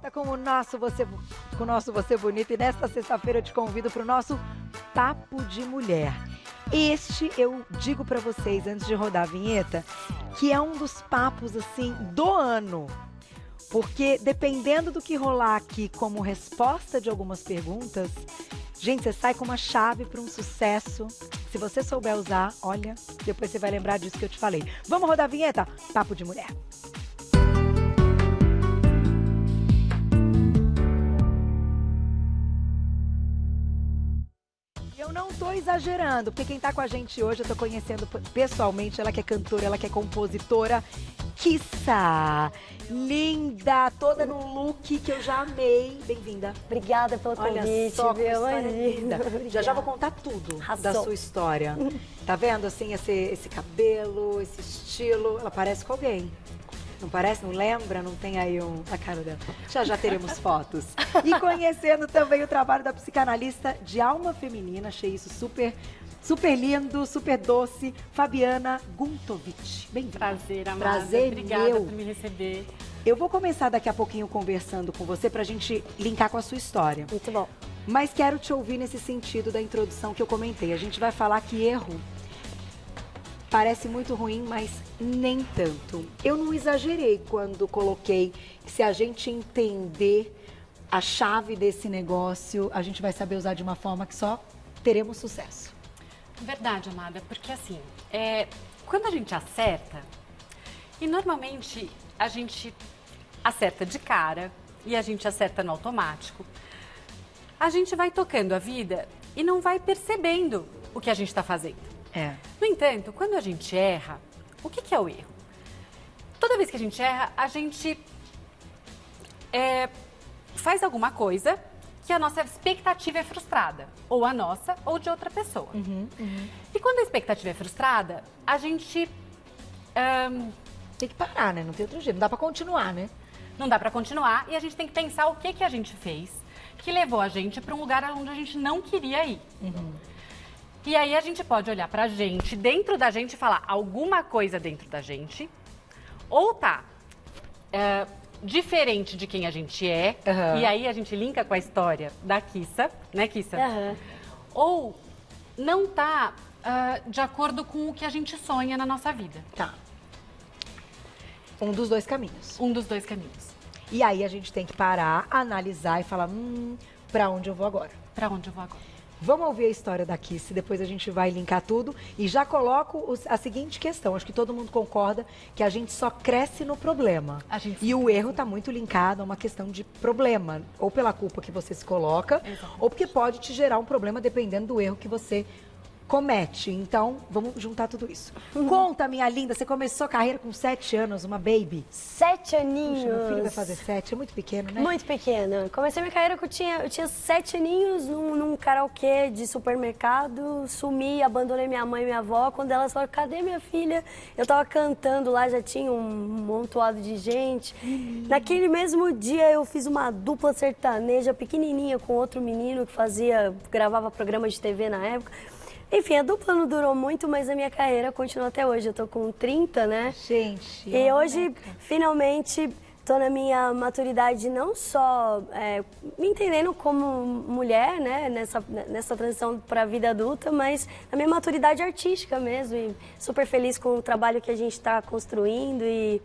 volta com o nosso Você Bonito e nesta sexta-feira eu te convido para o nosso Papo de Mulher. Este eu digo para vocês antes de rodar a vinheta que é um dos papos assim do ano. Porque dependendo do que rolar aqui como resposta de algumas perguntas, gente, você sai com uma chave para um sucesso. Se você souber usar, olha, depois você vai lembrar disso que eu te falei. Vamos rodar a vinheta? Papo de Mulher. Eu não tô exagerando, porque quem tá com a gente hoje, eu tô conhecendo pessoalmente, ela que é cantora, ela que é compositora, Kissa. Linda, toda num look que eu já amei. Bem-vinda. Obrigada pelo convite, olha só, viu? linda. Já vou contar tudo da sua história. Tá vendo, assim, esse cabelo, esse estilo? Ela parece com alguém. Não parece? Não lembra? Não tem aí a cara dela. Já teremos fotos. E conhecendo também o trabalho da psicanalista de alma feminina. Achei isso super lindo, super doce. Fabiana Guntovich. Bem-vinda. Prazer, amada. Prazer Obrigada meu. por me receber. Eu vou começar daqui a pouquinho conversando com você pra gente linkar com a sua história. Muito bom. Mas quero te ouvir nesse sentido da introdução que eu comentei. A gente vai falar que erro parece muito ruim, mas nem tanto. Eu não exagerei quando coloquei que se a gente entender a chave desse negócio, a gente vai saber usar de uma forma que só teremos sucesso. Verdade, amada, porque assim, quando a gente acerta, e normalmente a gente acerta de cara e a gente acerta no automático, a gente vai tocando a vida e não vai percebendo o que a gente está fazendo. No entanto, quando a gente erra, o que é o erro? Toda vez que a gente erra, a gente faz alguma coisa que a nossa expectativa é frustrada. Ou a nossa, ou de outra pessoa. E quando a expectativa é frustrada, a gente... Tem que parar, né? Não tem outro jeito. Não dá pra continuar, né? Não dá pra continuar e a gente tem que pensar o que a gente fez que levou a gente pra um lugar onde a gente não queria ir. E aí a gente pode olhar pra gente, dentro da gente, e falar alguma coisa dentro da gente, ou tá diferente de quem a gente é, e aí a gente linka com a história da Kissa, né, Kissa? Ou não tá de acordo com o que a gente sonha na nossa vida. Tá. Um dos dois caminhos. Um dos dois caminhos. E aí a gente tem que parar, analisar e falar, pra onde eu vou agora? Pra onde eu vou agora? Vamos ouvir a história da Kissa, depois a gente vai linkar tudo. E já coloco a seguinte questão, acho que todo mundo concorda que a gente só cresce no problema. E o erro está muito linkado a uma questão de problema, ou pela culpa que você se coloca, ou porque pode te gerar um problema dependendo do erro que você comete. Então, vamos juntar tudo isso. Conta, minha linda, você começou a carreira com 7 anos, uma baby. 7 aninhos. Puxa, meu filho vai fazer 7, é muito pequeno, né? Muito pequeno. Comecei minha carreira eu tinha 7 aninhos num karaokê de supermercado, sumi, abandonei minha mãe e minha avó. Quando elas falaram, cadê minha filha? Eu tava cantando lá, já tinha um montoado de gente. Naquele mesmo dia eu fiz uma dupla sertaneja pequenininha com outro menino que gravava programa de TV na época. Enfim, a dupla não durou muito, mas a minha carreira continua até hoje. Eu tô com 30, né? Gente, e hoje, finalmente, tô na minha maturidade, não só me entendendo como mulher, né? Nessa transição para a vida adulta, mas na minha maturidade artística mesmo. E super feliz com o trabalho que a gente está construindo e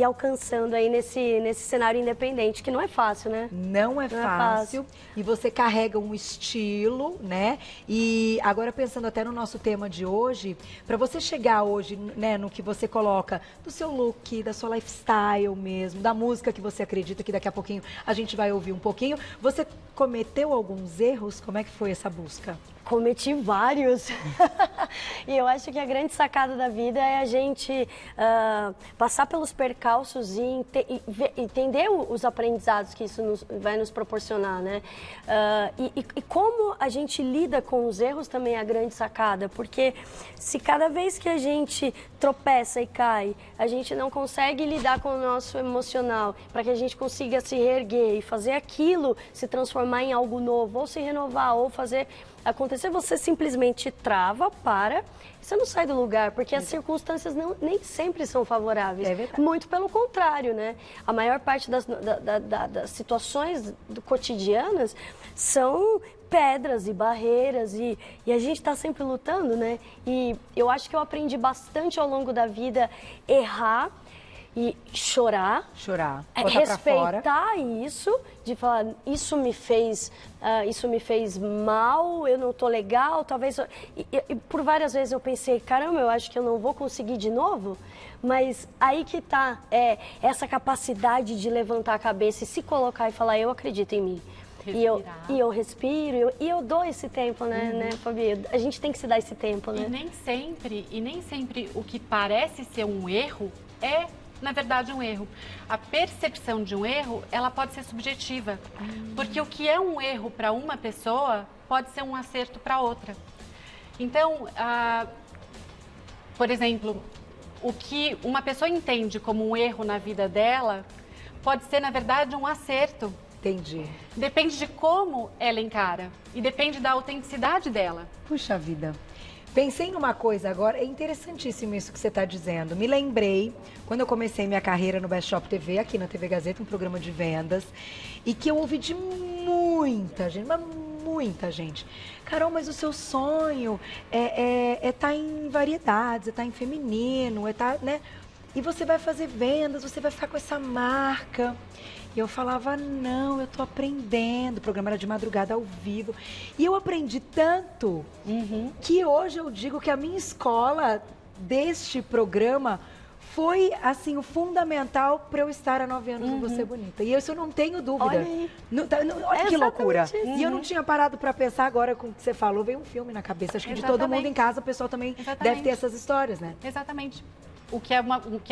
alcançando aí nesse cenário independente, que não é fácil, né? Não é fácil. E você carrega um estilo, né? E agora pensando até no nosso tema de hoje, para você chegar hoje, né, no que você coloca do seu look, da sua lifestyle mesmo, da música que você acredita, que daqui a pouquinho a gente vai ouvir um pouquinho, você cometeu alguns erros? Como é que foi essa busca? Cometi vários. E eu acho que a grande sacada da vida é a gente passar pelos percalços e entender os aprendizados que isso vai nos proporcionar, né? E como a gente lida com os erros também é a grande sacada, porque se cada vez que a gente tropeça e cai, a gente não consegue lidar com o nosso emocional para que a gente consiga se reerguer e fazer aquilo se transformar em algo novo, ou se renovar, ou fazer acontecer, você simplesmente trava, para, e você não sai do lugar, porque as circunstâncias nem sempre são favoráveis. É verdade. Muito pelo contrário, né? A maior parte das situações cotidianas são pedras e barreiras e a gente está sempre lutando, né? E eu acho que eu aprendi bastante ao longo da vida errar e chorar, botar pra fora. respeitar isso, de falar isso me fez mal, eu não tô legal, talvez e por várias vezes eu pensei, caramba, eu acho que eu não vou conseguir de novo, mas aí que tá essa capacidade de levantar a cabeça e se colocar e falar, eu acredito em mim. E eu respiro, e eu dou esse tempo, né, Fabi? A gente tem que se dar esse tempo, né? E nem sempre o que parece ser um erro é, na verdade, um erro. A percepção de um erro, ela pode ser subjetiva. Porque o que é um erro para uma pessoa pode ser um acerto para outra. Então, por exemplo, o que uma pessoa entende como um erro na vida dela pode ser, na verdade, um acerto. Entendi. Depende de como ela encara e depende da autenticidade dela. Puxa vida. Pensei numa coisa agora, é interessantíssimo isso que você está dizendo. Me lembrei, quando eu comecei minha carreira no Best Shop TV, aqui na TV Gazeta, um programa de vendas, e que eu ouvi de muita gente, mas muita gente. Carol, mas o seu sonho é tá em variedades, é tá em feminino, é tá, né? E você vai fazer vendas, você vai ficar com essa marca. E eu falava, não, eu tô aprendendo. O programa era de madrugada ao vivo. E eu aprendi tanto que hoje eu digo que a minha escola deste programa foi, assim, o fundamental para eu estar há 9 anos no Você Bonita. E isso eu não tenho dúvida. Olha aí. Olha que loucura. Isso. E eu não tinha parado para pensar agora com o que você falou. Veio um filme na cabeça. Acho que de todo mundo em casa, o pessoal também deve ter essas histórias, né? Exatamente. O que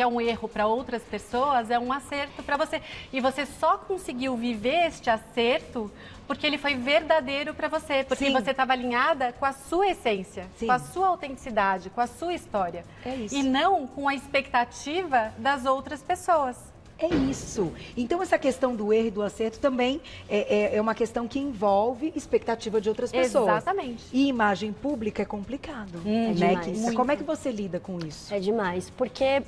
é um erro para outras pessoas é um acerto para você. E você só conseguiu viver este acerto porque ele foi verdadeiro para você. Porque você estava alinhada com a sua essência, com a sua autenticidade, com a sua história. É isso. E não com a expectativa das outras pessoas. É isso. Então, essa questão do erro e do acerto também é uma questão que envolve expectativa de outras pessoas. Exatamente. E imagem pública é complicado. É né? demais. Como é que você lida com isso? É demais, porque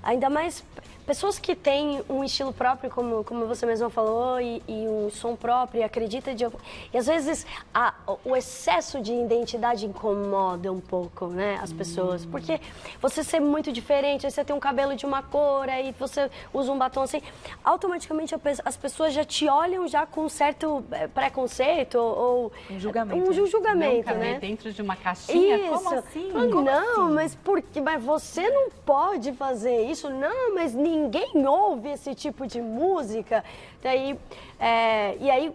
ainda mais pessoas que têm um estilo próprio, como você mesma falou, e um som próprio, e acredita de... E às vezes o excesso de identidade incomoda um pouco, né, as pessoas. Porque você ser muito diferente, aí você tem um cabelo de uma cor, aí você usa um batom assim, automaticamente as pessoas já te olham já com um certo preconceito ou... Um julgamento. Um julgamento, Não caber né? dentro de uma caixinha? Isso. Como assim? Não, mas mas você não pode fazer isso? Não, mas ninguém ouve esse tipo de música. Daí, e aí,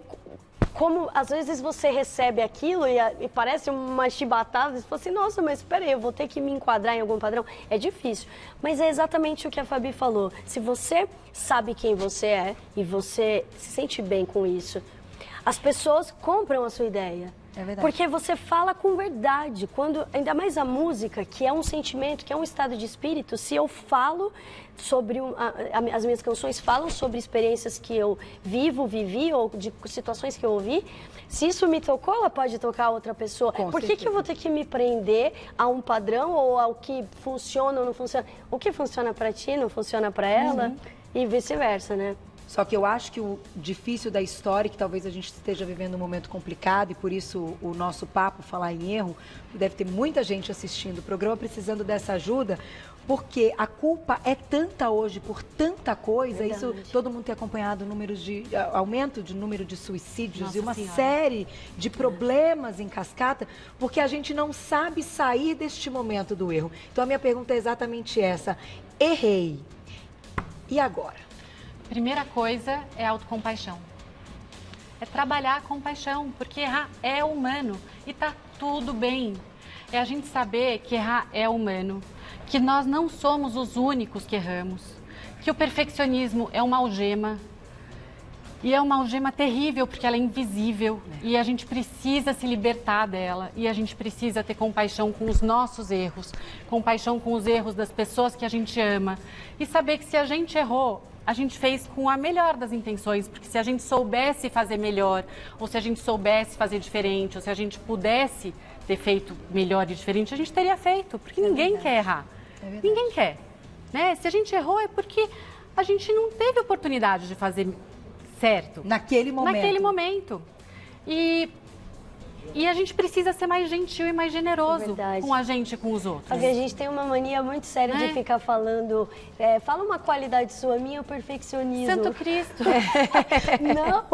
como às vezes você recebe aquilo e parece uma chibatada, você fala assim, nossa, mas espera aí, eu vou ter que me enquadrar em algum padrão. É difícil, mas é exatamente o que a Fabi falou. Se você sabe quem você é e você se sente bem com isso, as pessoas compram a sua ideia. É verdade. Porque você fala com verdade. Ainda mais a música, que é um sentimento, que é um estado de espírito, se eu falo sobre... as minhas canções falam sobre experiências que eu vivi, ou de situações que eu ouvi, se isso me tocou, ela pode tocar a outra pessoa. Por que eu vou ter que me prender a um padrão ou ao que funciona ou não funciona? O que funciona para ti não funciona para ela e vice-versa, né? Só que eu acho que o difícil da história, que talvez a gente esteja vivendo um momento complicado, e por isso o nosso papo, falar em erro, deve ter muita gente assistindo o programa precisando dessa ajuda, porque a culpa é tanta hoje por tanta coisa. Isso, todo mundo tem acompanhado números de aumento de número de suicídios. Nossa e uma Senhora. série de problemas em cascata, porque a gente não sabe sair deste momento do erro. Então a minha pergunta é exatamente essa: errei, e agora? Primeira coisa é autocompaixão. É trabalhar a compaixão, porque errar é humano e tá tudo bem. É a gente saber que errar é humano, que nós não somos os únicos que erramos, que o perfeccionismo é uma algema, E é uma algema terrível, porque ela é invisível. E a gente precisa se libertar dela. E a gente precisa ter compaixão com os nossos erros. Compaixão com os erros das pessoas que a gente ama. E saber que se a gente errou, a gente fez com a melhor das intenções. Porque se a gente soubesse fazer melhor, ou se a gente soubesse fazer diferente, ou se a gente pudesse ter feito melhor e diferente, a gente teria feito. Porque ninguém quer errar. Ninguém quer. Né? Se a gente errou, é porque a gente não teve oportunidade de fazer certo. Naquele momento. E a gente precisa ser mais gentil e mais generoso com a gente e com os outros. Porque a gente tem uma mania muito séria de ficar falando... fala uma qualidade sua, minha é o perfeccionismo. Santo Cristo. Não.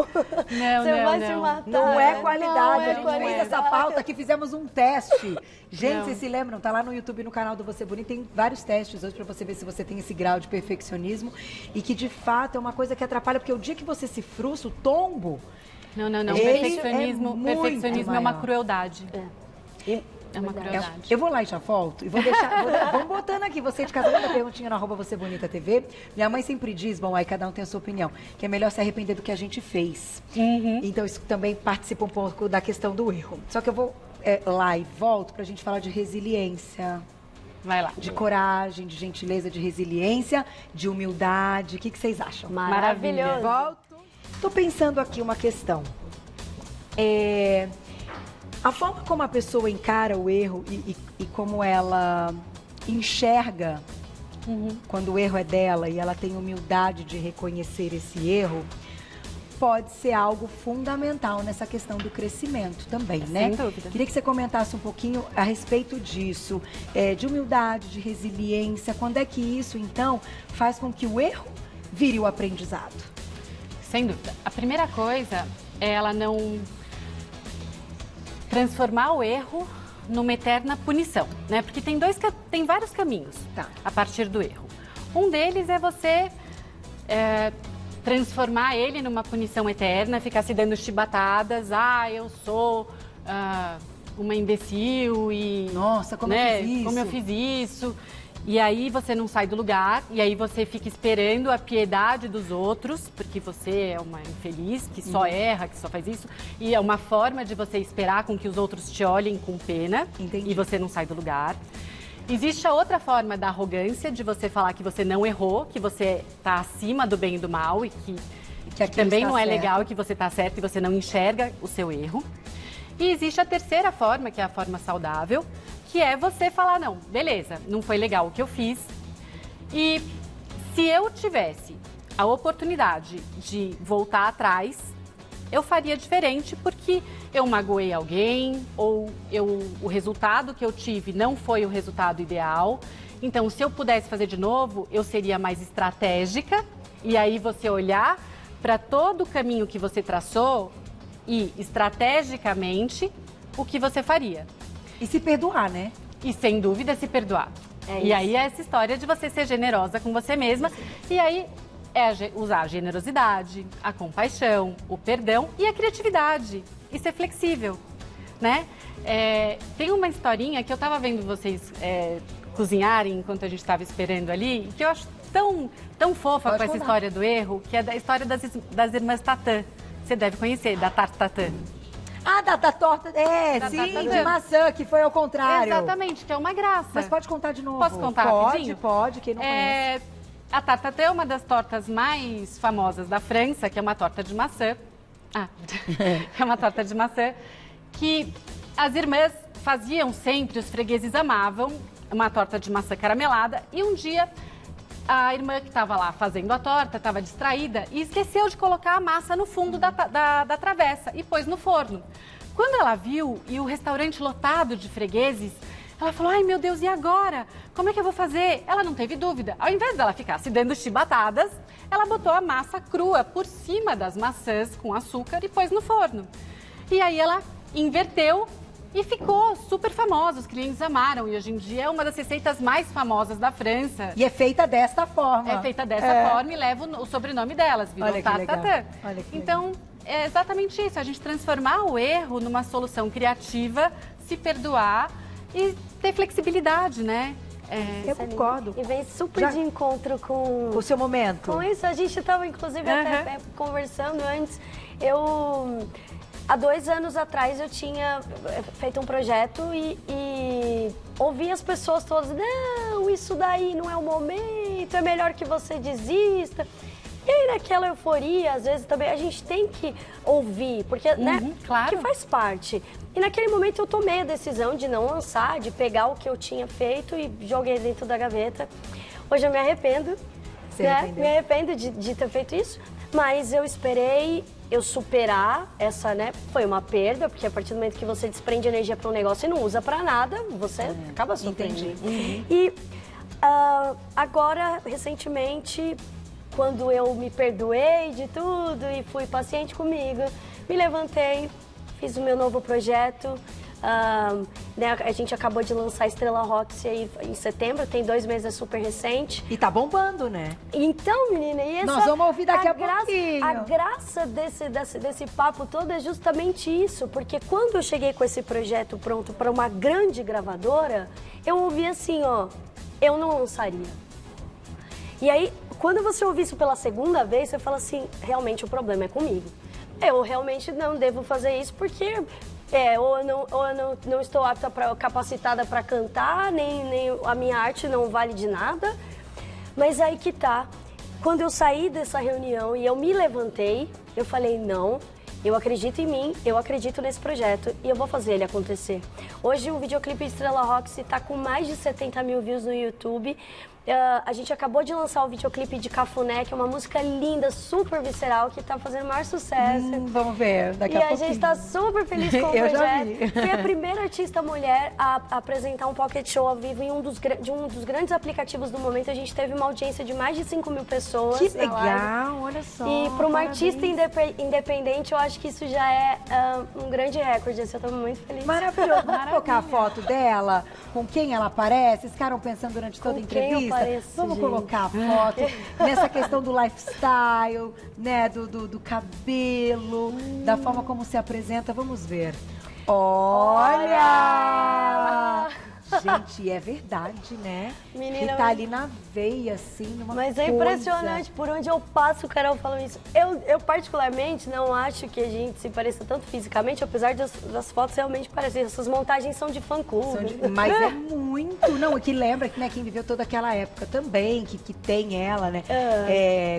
Você vai se matar. Não é qualidade. Não a gente fez essa pauta aqui, fizemos um teste. Gente, vocês se lembram? Tá lá no YouTube, no canal do Você Bonita. Tem vários testes hoje pra você ver se você tem esse grau de perfeccionismo. E que, de fato, é uma coisa que atrapalha. Porque o dia que você se frustra, o tombo... Não. Perfeccionismo é uma crueldade. É uma crueldade. Eu vou lá e já volto. E vou deixar. Vamos botando aqui. Você de casa, manda perguntinha no @Você Bonita TV. Minha mãe sempre diz, bom, aí cada um tem a sua opinião, que é melhor se arrepender do que a gente fez. Então isso também participa um pouco da questão do erro. Só que eu vou lá e volto pra gente falar de resiliência. Vai lá. De coragem, de gentileza, de resiliência, de humildade. O que vocês acham? Maravilhoso. Volto. Tô pensando aqui uma questão. A forma como a pessoa encara o erro e como ela enxerga quando o erro é dela e ela tem humildade de reconhecer esse erro, pode ser algo fundamental nessa questão do crescimento também, né? Sem dúvida. Queria que você comentasse um pouquinho a respeito disso, de humildade, de resiliência. Quando é que isso, então, faz com que o erro vire o aprendizado? Sem dúvida. A primeira coisa é ela não transformar o erro numa eterna punição, né? Porque tem vários caminhos a partir do erro. Um deles é você transformar ele numa punição eterna, ficar se dando chibatadas. Eu sou uma imbecil e... Nossa, como eu fiz isso? Como eu fiz isso. E aí você não sai do lugar, e aí você fica esperando a piedade dos outros, porque você é uma infeliz, que só erra, que só faz isso. E é uma forma de você esperar com que os outros te olhem com pena. Entendi. E você não sai do lugar. Existe a outra forma da arrogância, de você falar que você não errou, que você está acima do bem e do mal, e que também não é legal, que você está certo e você não enxerga o seu erro. E existe a terceira forma, que é a forma saudável, que é você falar, não, beleza, não foi legal o que eu fiz. E se eu tivesse a oportunidade de voltar atrás, eu faria diferente porque eu magoei alguém ou o resultado que eu tive não foi o resultado ideal. Então, se eu pudesse fazer de novo, eu seria mais estratégica. E aí você olhar para todo o caminho que você traçou e, estrategicamente, o que você faria. E se perdoar, né? E, sem dúvida, se perdoar. E aí é essa história de você ser generosa com você mesma. E aí usar a generosidade, a compaixão, o perdão e a criatividade. E ser flexível, né? Tem uma historinha que eu estava vendo vocês cozinharem enquanto a gente estava esperando ali, que eu acho tão fofa com essa história do erro, que é da história das irmãs Tatã. Você deve conhecer, da Tarte Tatã. Da torta, de maçã, que foi ao contrário. Exatamente, que é uma graça. Mas pode contar de novo? Posso contar rapidinho? Pode, quem não conhece. A Tarte Tatã é uma das tortas mais famosas da França, que é uma torta de maçã. É uma torta de maçã que as irmãs faziam sempre, os fregueses amavam, uma torta de maçã caramelada. E um dia, a irmã que estava lá fazendo a torta estava distraída e esqueceu de colocar a massa no fundo da travessa e pôs no forno. Quando ela viu e o restaurante lotado de fregueses, ela falou, ai meu Deus, e agora? Como é que eu vou fazer? Ela não teve dúvida. Ao invés dela ficar se dando chibatadas, ela botou a massa crua por cima das maçãs com açúcar e pôs no forno. E aí ela inverteu e ficou super famosa, os clientes amaram. E hoje em dia é uma das receitas mais famosas da França. E é feita desta forma. É feita dessa forma e leva o sobrenome delas, virou Tarte Tatã. Então, é exatamente isso, a gente transformar o erro numa solução criativa, se perdoar e ter flexibilidade, né? Eu concordo. E vem super Já- de encontro com O seu momento. Com isso, a gente estava, inclusive, até conversando antes. Há 2 anos atrás, eu tinha feito um projeto e ouvi as pessoas todas, não, isso daí não é o momento, é melhor que você desista. E aí, naquela euforia, às vezes também, a gente tem que ouvir, porque, né, claro. que faz parte. E naquele momento eu tomei a decisão de não lançar, de pegar o que eu tinha feito e joguei dentro da gaveta. Hoje eu me arrependo, Você né? arrependeu? Me arrependo de ter feito isso, mas eu esperei eu superar essa, né? Foi uma perda, porque a partir do momento que você desprende energia para um negócio e não usa para nada, você acaba surpreendendo. E agora, recentemente, quando eu me perdoei de tudo e fui paciente comigo, me levantei, fiz o meu novo projeto. Né, a gente acabou de lançar Estrela Roxy aí em setembro, tem 2 meses, é super recente. E tá bombando, né? Então, menina, e essa, Nós vamos ouvir daqui a pouquinho. A graça desse papo todo é justamente isso, porque quando eu cheguei com esse projeto pronto para uma grande gravadora, eu ouvi assim, ó, eu não lançaria. E aí, quando você ouve isso pela segunda vez, você fala assim, realmente o problema é comigo. Eu realmente não devo fazer isso porque ou eu não estou apta, capacitada para cantar, nem a minha arte não vale de nada. Mas aí que tá. Quando eu saí dessa reunião e eu me levantei, eu falei, não, eu acredito em mim, eu acredito nesse projeto e eu vou fazer ele acontecer. Hoje o videoclipe Estrela Roxy está com mais de 70 mil views no YouTube. A gente acabou de lançar o videoclipe de Cafuné, que é uma música linda, super visceral, que está fazendo o maior sucesso. Vamos ver daqui a pouquinho. E a gente está super feliz com o Eu já projeto. vi. Fui a primeira artista mulher a apresentar um pocket show ao vivo em um dos grandes aplicativos do momento. A gente teve uma audiência de mais de 5 mil pessoas. Que na live. legal, olha só. E para uma parabéns. artista independente, eu acho que isso já é um grande recorde. Assim, eu estou muito feliz. Maravilhoso. Vamos colocar a foto dela, com quem ela aparece? Vocês ficaram pensando durante toda a Com quem eu entrevista? pareço, Vamos gente? colocar a foto nessa questão do lifestyle, né? Do cabelo, da forma como se apresenta. Vamos ver. Olha! Gente, é verdade, né? Menina, que tá ali na veia, assim, numa Mas é coisa. impressionante, por onde eu passo, o Carol fala isso. Eu particularmente não acho que a gente se pareça tanto fisicamente, apesar das fotos realmente parecerem. Essas montagens são de fã-clube. Mas é muito. Não, e que lembra que, né, quem viveu toda aquela época também, que tem ela, né?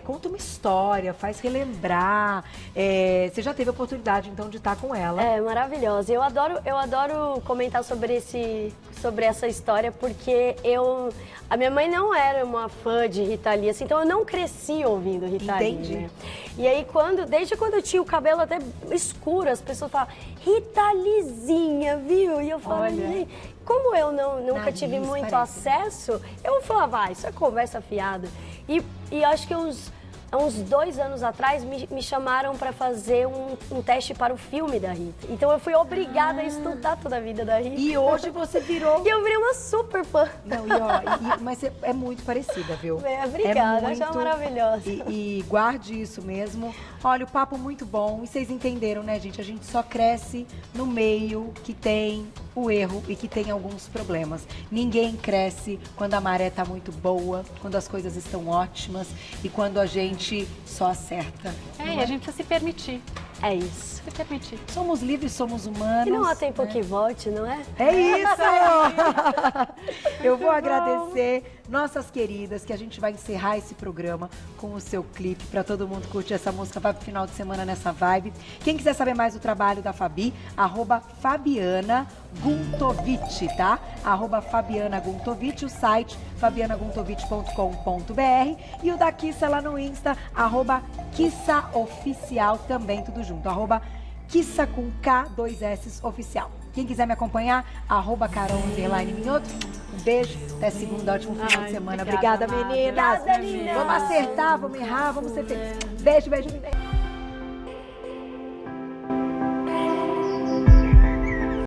Conta uma história, faz relembrar. Você já teve a oportunidade, então, de estar com ela. É, maravilhosa. Eu adoro comentar sobre essa história, porque a minha mãe não era uma fã de Rita Lee, assim, então eu não cresci ouvindo Rita Lee. Entendi. Né? E aí, desde quando eu tinha o cabelo até escuro, as pessoas falavam, Rita Leezinha, viu? E eu falava, gente, como eu nunca Nariz, tive muito parece, acesso, eu falava, isso é conversa fiada. E acho que há uns 2 anos atrás, me chamaram para fazer um teste para o filme da Rita. Então eu fui obrigada a estudar toda a vida da Rita. E hoje você virou... E eu virei uma super fã. Não, mas você é muito parecida, viu? Obrigada, acho ela maravilhosa. E guarde isso mesmo. Olha, o papo muito bom. E vocês entenderam, né, gente? A gente só cresce no meio que tem o erro e que tem alguns problemas. Ninguém cresce quando a maré tá muito boa, quando as coisas estão ótimas e quando a gente só acerta. E a gente precisa se permitir. É isso. Se permitir. Somos livres, somos humanos. E não há tempo né? que volte, não é? É isso! Eu vou agradecer nossas queridas, que a gente vai encerrar esse programa com o seu clipe, para todo mundo curtir essa música, vai pro final de semana nessa vibe. Quem quiser saber mais do trabalho da Fabi, @Fabiana Guntovic, tá? @Fabiana Guntovic, o site fabianaguntovic.com.br e o da Kissa lá no Insta, @KissaOficial, também tudo junto, Kissa com K, 2 S oficial. Quem quiser me acompanhar, @Carol_Minhoto. Um beijo, até segunda, ótimo final de semana. Obrigada, meninas. Obrigada, linda. Vamos acertar, vamos errar, vamos ser felizes. Beijo, beijo, beijo.